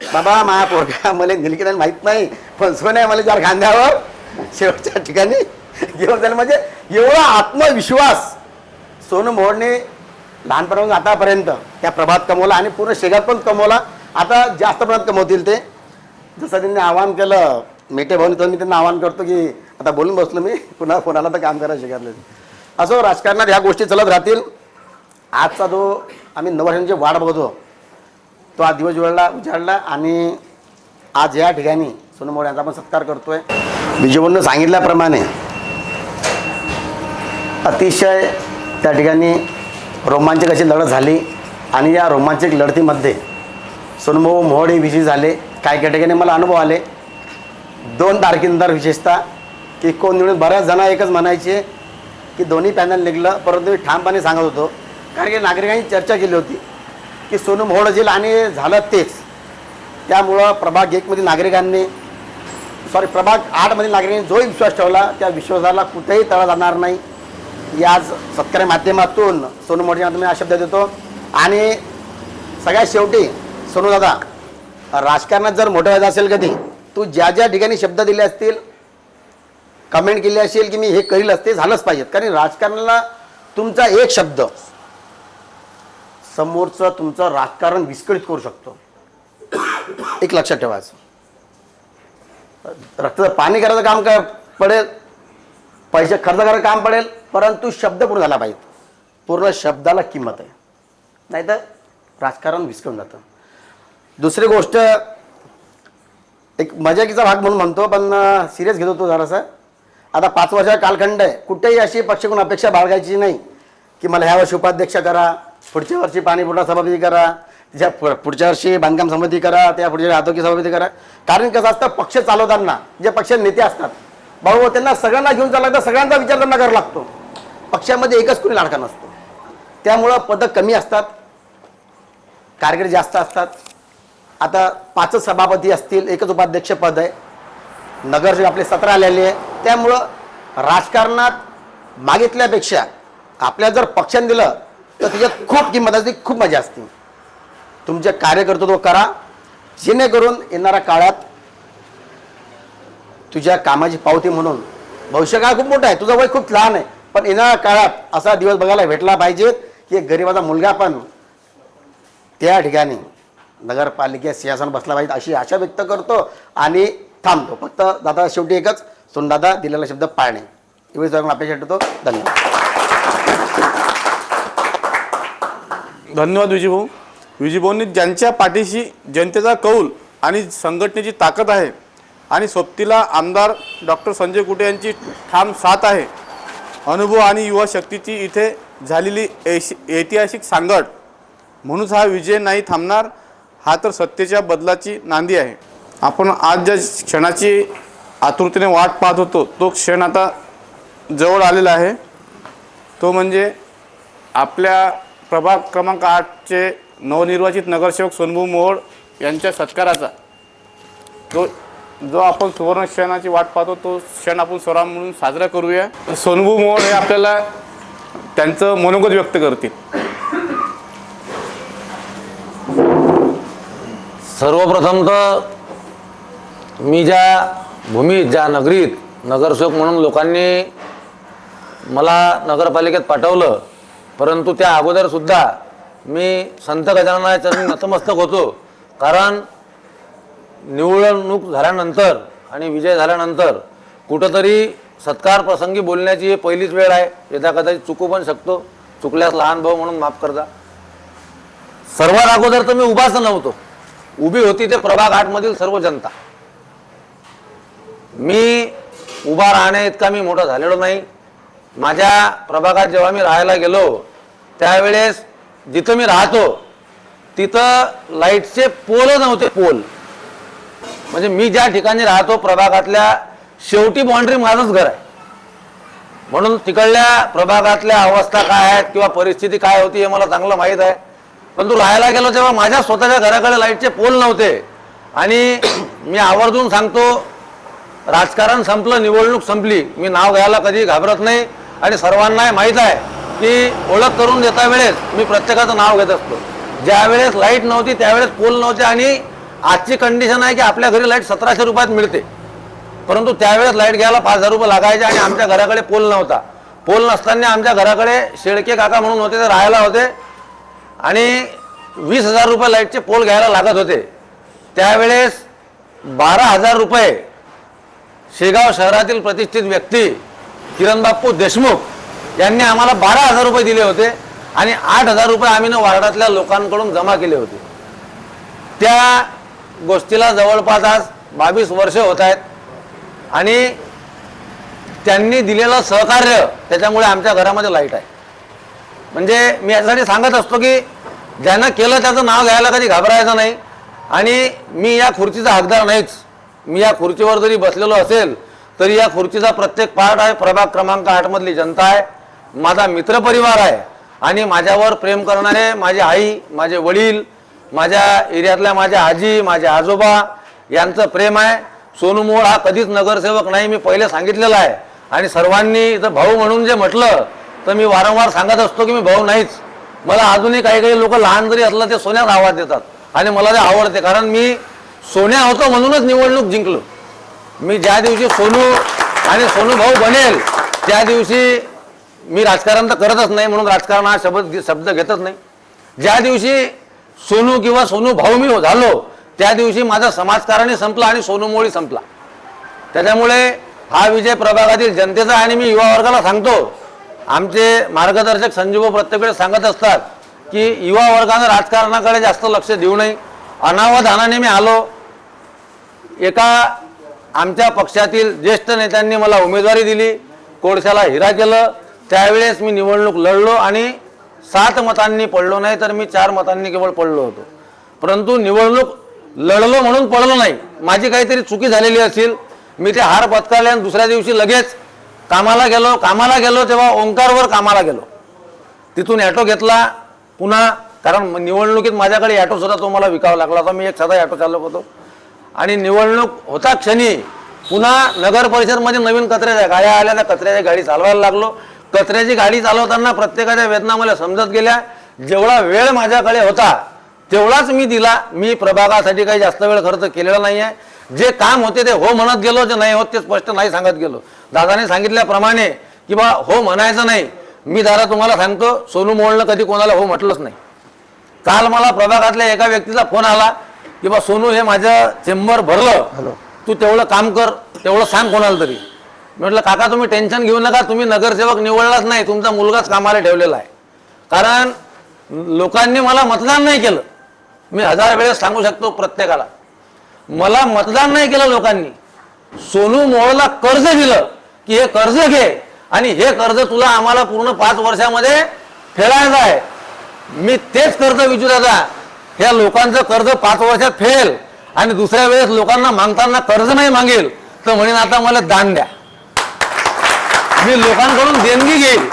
बाबा माझ्या पोरगा मला निलकित माहीत नाही, पण सोन्या मला जर खांद्यावर शेवटच्या ठिकाणी घेऊन जाईल. म्हणजे एवढा आत्मविश्वास सोनू मोहोळने लहानपणापासून आतापर्यंत त्या प्रभात कमवला आणि पूर्ण शेगात पण कमवला. आता जास्त प्रमाणात कमवतील ते. जसं त्यांनी आवाहन केलं मेटे भाऊनी, तर मी त्यांना आवाहन करतो की आता बोलून बसलो मी, पुन्हा फोनाला तर काम करा शेगातलं. असो, राजकारणात ह्या गोष्टी चलत राहतील. आजचा जो आम्ही 9 वर्षांची वाट बघतो तो आज दिवस उजाडला आणि आज या ठिकाणी सोनू मोहोळ यांचा आपण सत्कार करतोय. विजयभाऊंनी सांगितल्याप्रमाणे अतिशय त्या ठिकाणी रोमांचक अशी लढत झाली आणि या रोमांचक लढतीमध्ये सोनू मोहोळ हे विजयी झाले. काही काही ठिकाणी मला अनुभव आले 2 तारखेनंतर, विशेषतः की कोण निवडून, बऱ्याच जण एकच म्हणायचे की दोन्ही पॅनल निघलं. परंतु मी ठामपणे सांगत होतो, कारण की नागरिकांनी चर्चा केली होती की सोनू मोहोळ येईल आणि झालं तेच. त्यामुळं प्रभाग 1 नागरिकांनी, प्रभाग 8 नागरिकांनी जो विश्वास ठेवला त्या विश्वासाला कुठेही तडा जाणार नाही. याच सत्कार्या माध्यमातून सोनू मोहोळ मी हा शब्द देतो. आणि सगळ्यात शेवटी सोनू दादा, राजकारणात जर मोठं व्हायचं असेल कधी, तू ज्या ज्या ठिकाणी शब्द दिले असतील, कमेंट केली असेल की मी हे करील, असते झालंच पाहिजे. कारण राजकारणाला तुमचा एक शब्द समोरचं तुमचं राजकारण विस्कळीत करू शकतो. एक लक्षात ठेवायचं. रक्ताचं पाणी करायचं काम काय पडेल, पैसे खर्च करायचं काम पडेल, परंतु शब्द पूर्ण झाला पाहिजे. पूर्ण शब्दाला किंमत आहे, नाहीतर राजकारण विस्कळून जातं. दुसरी गोष्ट, एक मजाकीचा भाग म्हणून म्हणतो, पण सिरियस घेतो तो जरासा. आता 5 वर्षाचा कालखंड आहे. कुठेही अशी पक्षाकडून अपेक्षा बाळगायची नाही की मला ह्या वर्षी उपाध्यक्ष करा, पुढच्या वर्षी पाणीपुरवठा सभापती करा, त्याच्या पुढच्या वर्षी बांधकाम समिती करा, त्या पुढच्या आरोग्य सभापती करा. कारण कसं असतं, पक्ष चालवताना जे पक्ष नेते असतात भाऊ, त्यांना सगळ्यांना घेऊन चालला लागतं, सगळ्यांचा विचार त्यांना करावा लागतो. पक्षामध्ये एकच कोणी लाडका नसतो. त्यामुळं पदं कमी असतात, कार्यकर्ते जास्त असतात. आता 5 सभापती असतील, एकच उपाध्यक्ष पद आहे, नगरसेवक आपले 17 आलेले आहे. त्यामुळं राजकारणात मागितल्यापेक्षा आपल्या जर पक्षाने दिलं तर त्याच्यात खूप किंमत असते, खूप मजा असते. तुमचे कार्यकर्तृत्व करा, जेणेकरून येणाऱ्या काळात तुझ्या कामाची पावती म्हणून, भविष्य काळ खूप मोठा आहे, तुझं वय खूप लहान आहे, पण येणाऱ्या काळात असा दिवस बघायला भेटला पाहिजे की एक गरीबाचा मुलगा पण त्या ठिकाणी नगरपालिकेत सिंहासन बसला पाहिजे, अशी आशा व्यक्त करतो आणि थांबतो. फक्त दादा शेवटी एकच, सोनदादा दिलेला शब्द पाळणे, एवढीच अपेक्षा ठेवतो. धन्यवाद. धन्यवाद विजयभाऊ. विजयभाऊंनी ज्यांच्या पाठीशी जनतेचा कौल आणि संघटनेची ताकद आहे आणि सोबतीला आमदार डॉक्टर संजय कुटे यांची ठाम साथ आहे, अनुभव आणि युवा शक्तीची इथे झालेली ऐतिहासिक सांगड, म्हणूनच हा विजय नाही थांबणार. हा तर सत्तेच्या बदलाची नांदी आहे. आपण आज ज्या क्षणाची आतुरतेने वाट पाहत होतो तो क्षण आता जवळ आलेला आहे. तो म्हणजे आपल्या प्रभाग क्रमांक 8चे नवनिर्वाचित नगरसेवक सोनू मोहोळ यांच्या सत्काराचा. जो आपण सुवर्ण क्षणाची वाट पाहतो तो क्षण आपण सर्व म्हणून साजरा करूया. सोनू मोहोळ हे आपल्याला त्यांचं मनोगत व्यक्त करतील. सर्वप्रथम तर मी ज्या भूमीत, ज्या नगरीत नगरसेवक म्हणून लोकांनी मला नगरपालिकेत पाठवलं, परंतु त्या अगोदरसुद्धा मी संत गजाननाच्या चरणी नतमस्तक होतो. कारण निवडणूक झाल्यानंतर आणि विजय झाल्यानंतर कुठंतरी सत्कार प्रसंगी बोलण्याची ही पहिलीच वेळ आहे. यदा कदाचित चुकू पण शकतो, चुकल्यास लहान भाऊ म्हणून माफ करता. सर्वात अगोदर तर मी उभाच नव्हतो, उभी होती ते प्रभाग 8 मधील सर्व जनता. मी उभा राहण्या इतका मी मोठा झालेलो नाही. माझ्या प्रभागात जेव्हा मी राहायला गेलो त्यावेळेस जिथं मी राहतो तिथं लाईटचे पोल नव्हते. पोल म्हणजे मी ज्या ठिकाणी राहतो प्रभागातल्या शेवटी बाउंड्री माझंच घर आहे, म्हणून तिकडल्या प्रभागातल्या अवस्था काय आहेत किंवा परिस्थिती काय होती हे मला चांगलं माहीत आहे. परंतु राहायला गेलो तेव्हा माझ्या स्वतःच्या घराकडे लाईटचे पोल नव्हते. आणि मी आवर्जून सांगतो, राजकारण संपलं, निवडणूक संपली, मी नाव घ्यायला कधी घाबरत नाही. आणि सर्वांना माहीत आहे की ओळख करून देता वेळेस मी प्रत्येकाचं नाव घेत असतो. ज्या वेळेस लाईट नव्हती त्यावेळेस पोल नव्हते. आणि आजची कंडिशन आहे की आपल्या घरी लाईट 1700 रुपयात मिळते, परंतु त्यावेळेस लाईट घ्यायला 5000 रुपये लागायचे. आणि आमच्या घराकडे पोल नव्हता. पोल नसताना आमच्या घराकडे शेळके काका म्हणून होते, ते राहायला होते. आणि 20,000 रुपये लाईटचे पोल घ्यायला लागत होते. त्यावेळेस 12,000 रुपये शेगाव शहरातील प्रतिष्ठित व्यक्ती किरणबापू देशमुख यांनी आम्हाला 12,000 रुपये दिले होते. आणि 8,000 रुपये आम्ही वार्डातल्या लोकांकडून जमा केले होते. त्या गोष्टीला जवळपास आज 22 वर्ष होत आहेत. आणि त्यांनी दिलेलं सहकार्य त्याच्यामुळे आमच्या घरामध्ये लाईट आहे. म्हणजे मी यासाठी सांगत असतो की ज्यानं केलं त्याचं नाव घ्यायला कधी घाबरायचं नाही. आणि मी या खुर्चीचा हकदार नाहीच. मी या खुर्चीवर जरी बसलेलो असेल तरी या खुर्चीचा प्रत्येक पार्ट आहे. प्रभाग क्रमांक 8 मधली जनता आहे, माझा मित्रपरिवार आहे. आणि माझ्यावर प्रेम करणारे माझी आई, माझे वडील, माझ्या एरियातल्या माझ्या आजी, माझे आजोबा यांचं प्रेम आहे. सोनू मोहोळ हा कधीच नगरसेवक नाही, मी पहिले सांगितलेलं आहे. आणि सर्वांनी इथं भाऊ म्हणून जे म्हटलं तर मी वारंवार सांगत असतो की मी भाऊ नाहीच. मला अजूनही काही काही लोक लहान जरी असलं ते सोन्यात आवाज देतात आणि मला ते आवडते, कारण मी सोन्या होतो म्हणूनच निवडणूक जिंकलो. मी ज्या दिवशी सोनू आणि सोनू भाऊ बनेल त्या दिवशी मी राजकारण तर करतच नाही, म्हणून राजकारण हा शब्द घेतच नाही. ज्या दिवशी सोनू किंवा सोनू भाऊ मी झालो त्या दिवशी माझं समाजकारणही संपलं आणि सोनू मोहोळ संपला. त्याच्यामुळे हा विजय प्रभागातील जनतेचा. आणि मी युवा वर्गाला सांगतो, आमचे मार्गदर्शक संजीव प्रत्येक वेळेस सांगत असतात की युवा वर्गानं राजकारणाकडे जास्त लक्ष देऊ नये. अनावधानाने मी आलो, एका आमच्या पक्षातील ज्येष्ठ नेत्यांनी मला उमेदवारी दिली, कोळशाला हिरा केलं. त्यावेळेस मी निवडणूक लढलो आणि 7 मतांनी पडलो नाही, तर मी 4 मतांनी केवळ पडलो होतो. परंतु निवडणूक लढलो म्हणून पडलो नाही, माझी काहीतरी चुकी झालेली असेल. मी ते हार पत्करले आणि दुसऱ्या दिवशी लगेच कामाला गेलो तेव्हा ओंकारवर कामाला गेलो. तिथून ॲटो घेतला पुन्हा, कारण निवडणुकीत माझ्याकडे ॲटो सुद्धा तो मला विकावा लागला होता. मी एक साधा ॲटो चालक होतो. आणि निवडणूक होता क्षणी पुन्हा नगर परिषदमध्ये नवीन कचऱ्याच्या गाड्या आल्या, त्या कचऱ्याची गाडी चालवायला लागलो. कचऱ्याची गाडी चालवताना प्रत्येकाच्या वेदना मला समजत गेल्या. जेवढा वेळ माझ्याकडे होता तेवढाच मी दिला. मी प्रभागासाठी काही जास्त वेळ खर्च केलेला नाही आहे. जे काम होते ते हो म्हणत गेलो, जे नाही होत ते स्पष्ट नाही सांगत गेलो. दादाने सांगितल्याप्रमाणे की बा हो म्हणायचं नाही. मी दादा तुम्हाला सांगतो, सोनू मोहोळनं कधी कोणाला हो म्हटलंच नाही. काल मला प्रभागातल्या एका व्यक्तीचा फोन आला की बा सोनू हे माझं चेंबर भरलं, तू तेवढं काम कर, तेवढं सांग कोणाला तरी. म्हटलं काका तुम्ही टेन्शन घेऊ नका, तुम्ही नगरसेवक निवडलाच नाही, तुमचा मुलगाच कामाला ठेवलेला आहे. कारण लोकांनी मला मतदान नाही केलं. मी 1000 वेळेस सांगू शकतो प्रत्येकाला, मला मतदान नाही केलं लोकांनी. सोनू मोहोळला कर्ज दिलं की हे कर्ज घे आणि हे कर्ज तुला आम्हाला पूर्ण 5 वर्षामध्ये फेडायचं आहे. मी तेच कर्ज विचारू दादा, ह्या लोकांचं कर्ज 5 वर्षात फेडेल आणि दुसऱ्या वेळेस लोकांना मागताना कर्ज नाही मागेल तर म्हणेन आता मला दान द्या. मी लोकांकडून देणगी घेईल.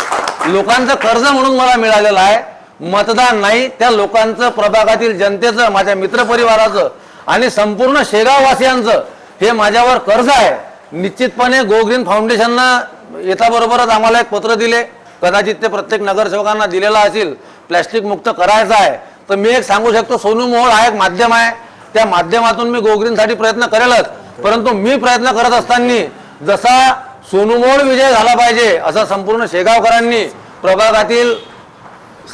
लोकांचं कर्ज म्हणून मला मिळालेलं आहे, मतदान नाही. त्या लोकांचं, प्रभागातील जनतेचं, माझ्या मित्रपरिवाराचं आणि संपूर्ण शेगाववासियांचं हे माझ्यावर कर्ज आहे. निश्चितपणे गो ग्रीन फाउंडेशननं येताबरोबरच आम्हाला एक पत्र दिले, कदाचित ते प्रत्येक नगरसेवकांना दिलेलं असेल, प्लॅस्टिक मुक्त करायचं आहे. तर मी एक सांगू शकतो, सोनू मोहोळ हा एक माध्यम आहे, त्या माध्यमातून मी गो ग्रीनसाठी प्रयत्न करेलच. परंतु मी प्रयत्न करत असताना जसा सोनू मोहोळ विजय झाला पाहिजे असं संपूर्ण शेगावकरांनी, प्रभागातील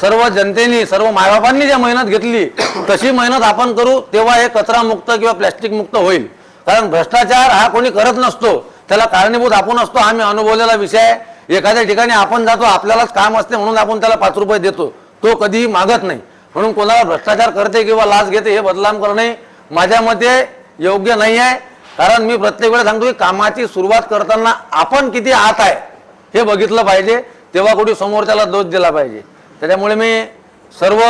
सर्व जनतेने, सर्व मायबापांनी ज्या मेहनत घेतली तशी मेहनत आपण करू, तेव्हा हे कचरा मुक्त किंवा प्लॅस्टिक मुक्त होईल. कारण भ्रष्टाचार हा कोणी करत नसतो, त्याला कारणीभूत आपण असतो. हा मी अनुभवलेला विषय आहे. एखाद्या ठिकाणी आपण जातो, आपल्यालाच काम असते म्हणून आपण त्याला 5 रुपये देतो, तो कधीही मागत नाही. म्हणून कोणाला भ्रष्टाचार करते किंवा लाच घेते हे बदनाम करणे माझ्या मते योग्य नाही आहे. कारण मी प्रत्येक वेळेला सांगतो की कामाची सुरुवात करताना आपण किती आत आहे हे बघितलं पाहिजे, तेव्हा कुठे समोरच्याला दोष दिला पाहिजे. त्याच्यामुळे मी सर्व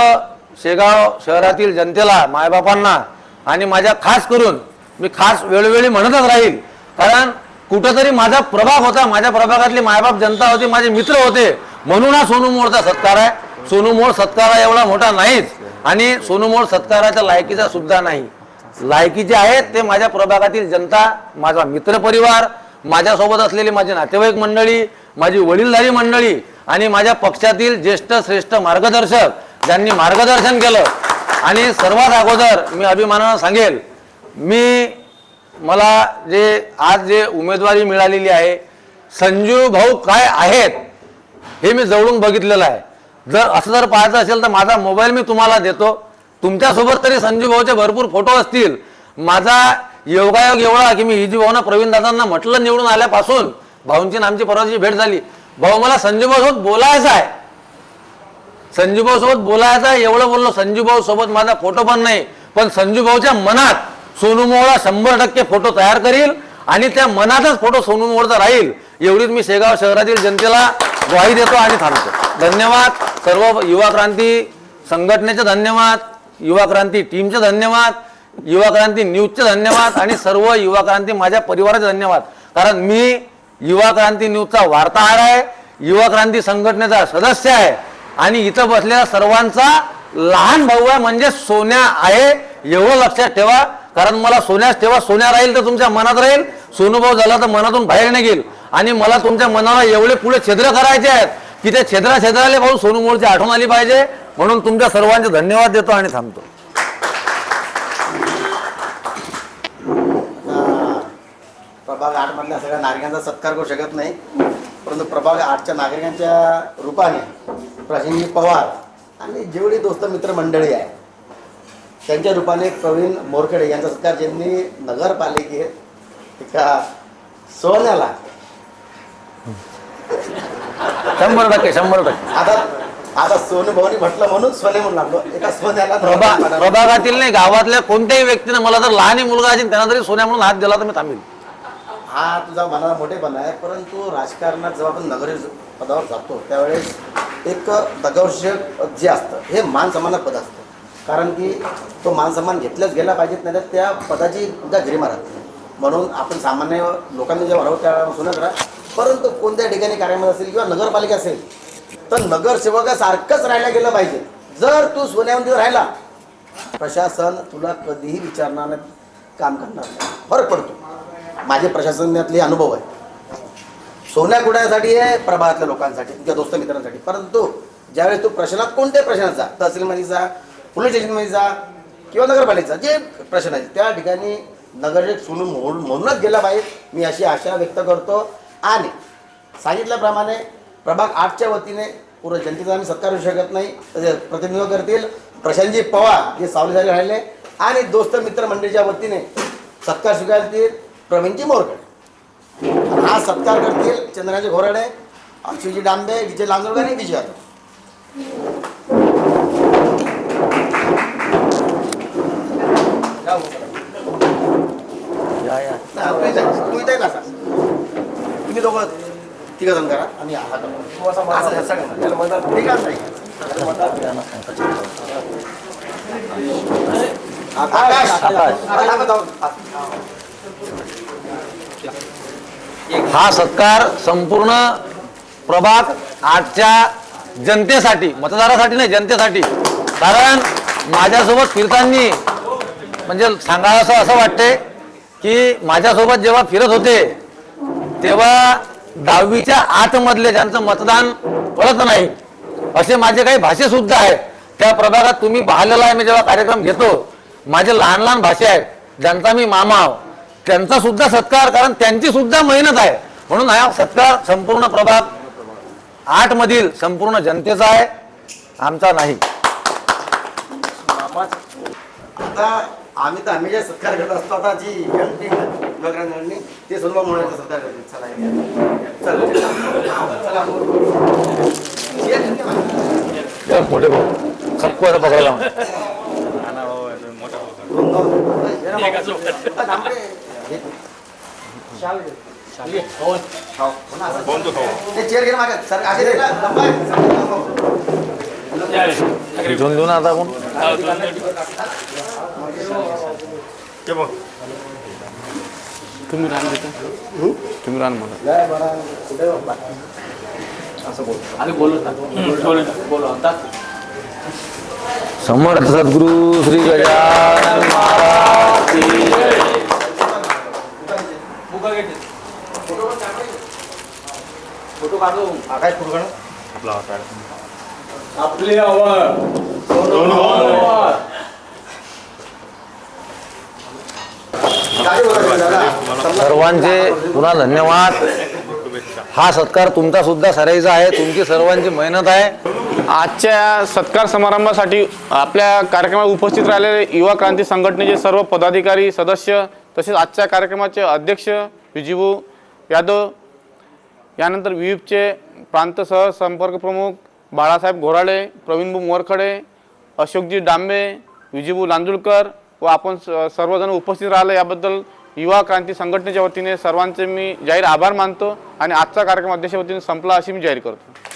शेगाव शहरातील जनतेला, मायबापांना आणि माझ्या खास करून मी खास वेळोवेळी म्हणतच राहील, कारण कुठंतरी माझा प्रभाग होता, माझ्या प्रभागातली मायबाप जनता होती, माझे मित्र होते, म्हणून हा सोनू मोहोळचा सत्कार आहे. सोनू मोहोळ सत्कारा एवढा मोठा नाहीच आणि सोनू मोहोळ सत्काराच्या लायकीचा सुद्धा नाही. लायकीचे आहेत ते माझ्या प्रभागातील जनता, माझा मित्रपरिवार, माझ्यासोबत असलेली माझी नातेवाईक मंडळी, माझी वडीलधारी मंडळी आणि माझ्या पक्षातील ज्येष्ठ श्रेष्ठ मार्गदर्शक ज्यांनी मार्गदर्शन केलं. आणि सर्वात अगोदर मी अभिमानानं सांगेल, मला आज जे उमेदवारी मिळालेली आहे, संजू भाऊ काय आहेत हे मी जवळून बघितलेलं आहे. जर पाहायचं असेल तर माझा मोबाईल मी तुम्हाला देतो. तुमच्यासोबत तरी संजू भाऊचे भरपूर फोटो असतील. माझा योगायोग एवढा की मी हिजी भाऊना प्रवीण दादांना म्हटलं निवडून आल्यापासून, भाऊंची आमची परवाची भेट झाली, भाऊ मला संजू भाऊ सोबत बोलायचं आहे, संजू भाऊ सोबत बोलायचं आहे एवढं बोललो. संजू भाऊ सोबत माझा फोटो पण नाही, पण संजू भाऊच्या मनात सोनू मोहोळा 100% फोटो तयार करील आणि त्या मनातच फोटो सोनू मोहोळचा राहील, एवढीच मी शेगाव शहरातील जनतेला ग्वाही देतो आणि थांबतो. धन्यवाद. सर्व युवा क्रांती संघटनेचे धन्यवाद, युवा क्रांती टीमचे धन्यवाद, युवा क्रांती न्यूजचे धन्यवाद आणि सर्व युवा क्रांती माझ्या परिवाराचे धन्यवाद. कारण मी युवा क्रांती न्यूजचा वार्ताहर आहे, युवा क्रांती संघटनेचा सदस्य आहे आणि इथं बसलेल्या सर्वांचा लहान भाऊ आहे, म्हणजे सोन्या आहे, एवढं लक्षात ठेवा. कारण मला सोन्यास ठेवा, सोन्या राहील तर तुमच्या मनात राहील, सोनूभाऊ झाला तर मनातून बाहेर निघेल. आणि मला तुमच्या मनाला एवढे पुढे छिद्र करायचे आहेत की त्या छिद्राले भाऊ सोनू मोहोळची आठवण आली पाहिजे. म्हणून तुमच्या सर्वांचे धन्यवाद देतो आणि थांबतो. प्रभाग 8 मधल्या सगळ्या नागरिकांचा सत्कार करू शकत नाही, परंतु प्रभाग 8च्या नागरिकांच्या रूपाने प्रशांत पवार आणि जेवढी दोस्त मित्र मंडळी आहे त्यांच्या रूपाने प्रवीण मोरखेडे यांचा सत्कार, ज्यांनी नगरपालिकेत एका सोन्याला 100% आता सोनू भाऊनी म्हटलं म्हणून सोने म्हणून लागलो, एका सोन्याला प्रभागातील नाही, गावातल्या कोणत्याही व्यक्तीने मला जर लहानही मुलगा असेल त्यांना जरी सोन्या म्हणून हात दिला तर मी थांबेल. हा तुझा मनाला मोठेपणा आहे, परंतु राजकारणात जेव्हा आपण नगरी पदावर जातो त्यावेळेस एक नगरसेवक जे असतं हे मान सन्मान पद असतं. कारण की तो मान सन्मान घेतल्याच गेला पाहिजेत, नाही तर त्या पदाची सुद्धा गरिमा राहते. म्हणून आपण सामान्य लोकांनी जेव्हा राहू त्या सोन्यात राहा, परंतु कोणत्या ठिकाणी कार्यालय असेल किंवा नगरपालिका असेल तर नगरसेवकासारखंच राहायला गेलं पाहिजे. जर तू सोन्यामध्ये राहिला, प्रशासन तुला कधीही विचारणार नाही, काम करणार नाही, फरक पडतो. माझे प्रशासनातले अनुभव आहे. सोन्या कुठ्यासाठी आहे, प्रभागातल्या लोकांसाठी, तुझ्या दोस्त मित्रांसाठी. परंतु ज्यावेळेस तू प्रशासनात कोणत्याही प्रशासनात जा, तहसीलमध्ये जा, पोलीस स्टेशनमध्ये जा किंवा नगरपालिकेचा जे प्रश्न आहे त्या ठिकाणी नगरसेवक सोनू मोहोळ म्हणूनच गेला पाहिजे, मी अशी आशा व्यक्त करतो. आणि सांगितल्याप्रमाणे प्रभाग 8च्या वतीने पूर्ण जनतेचा आम्ही सत्कार होऊ शकत नाही, प्रतिनिधित्व करतील प्रशांतजी पवार जे सावलीसाठी राहिले आणि दोस्त मित्र मंडळीच्या वतीने सत्कार स्वीकारतील प्रवीणजी मोरखेडे. हा सत्कार करतील चंद्राजी घोराडे, अक्षयजी डांबे, विजय लांजोळकर आणि विजय यादव. तुम्ही दोघं तिघं जण करा आणि हा सत्कार संपूर्ण प्रभाग 8च्या जनतेसाठी, मतदारासाठी नाही, जनतेसाठी. कारण माझ्यासोबत फिरताना म्हणजे सांगावं असं वाटते की माझ्यासोबत जेव्हा फिरत होते तेव्हा 10वीच्या आतमधले ज्यांचं मतदान कळत नाही असे माझे काही भाषे सुद्धा आहेत. त्या प्रभागात तुम्ही पाहिलेला आहे, मी जेव्हा कार्यक्रम घेतो माझे लहान लहान भाषे आहेत, ज्यांचा मी मामा आहो, त्यांचा सुद्धा सत्कार, कारण त्यांची सुद्धा मेहनत आहे. म्हणून हा सत्कार संपूर्ण प्रभाग 8 मधील संपूर्ण जनतेचा आहे, आमचा नाही. आता आम्ही जे सत्कार करत असतो, आता जी यंग टीम आहे ते सोनूभाऊ मोहोळचा सत्कार करतात. मोठे भाऊ सबको असं पकडायला घेऊन देऊ ना आता आपण तुम्ही रान देता तुम्ही रान म्हणा समर्थ सद्गुरु श्री गजानन महाराज की जय. सर्वांचे पुन्हा धन्यवाद. हा सत्कार तुमचा सुद्धा सराईचा आहे, तुमची सर्वांची मेहनत आहे. आजच्या सत्कार समारंभासाठी आपल्या कार्यक्रमात उपस्थित राहिलेले युवा क्रांती संघटनेचे सर्व पदाधिकारी सदस्य तसेच आजच्या कार्यक्रमाचे अध्यक्ष विजीबू यादव, यानंतर विहिपचे प्रांत सह संपर्क प्रमुख बाळासाहेब घोराळे, प्रवीणबू मोरखडे, अशोकजी डांबे, विजीबू लांजुळकर व आपण सर्वजण उपस्थित राहिले याबद्दल युवा क्रांती संघटनेच्या वतीने सर्वांचे मी जाहीर आभार मानतो आणि आजचा कार्यक्रम अध्यक्षाच्या वतीने संपला अशी मी जाहीर करतो.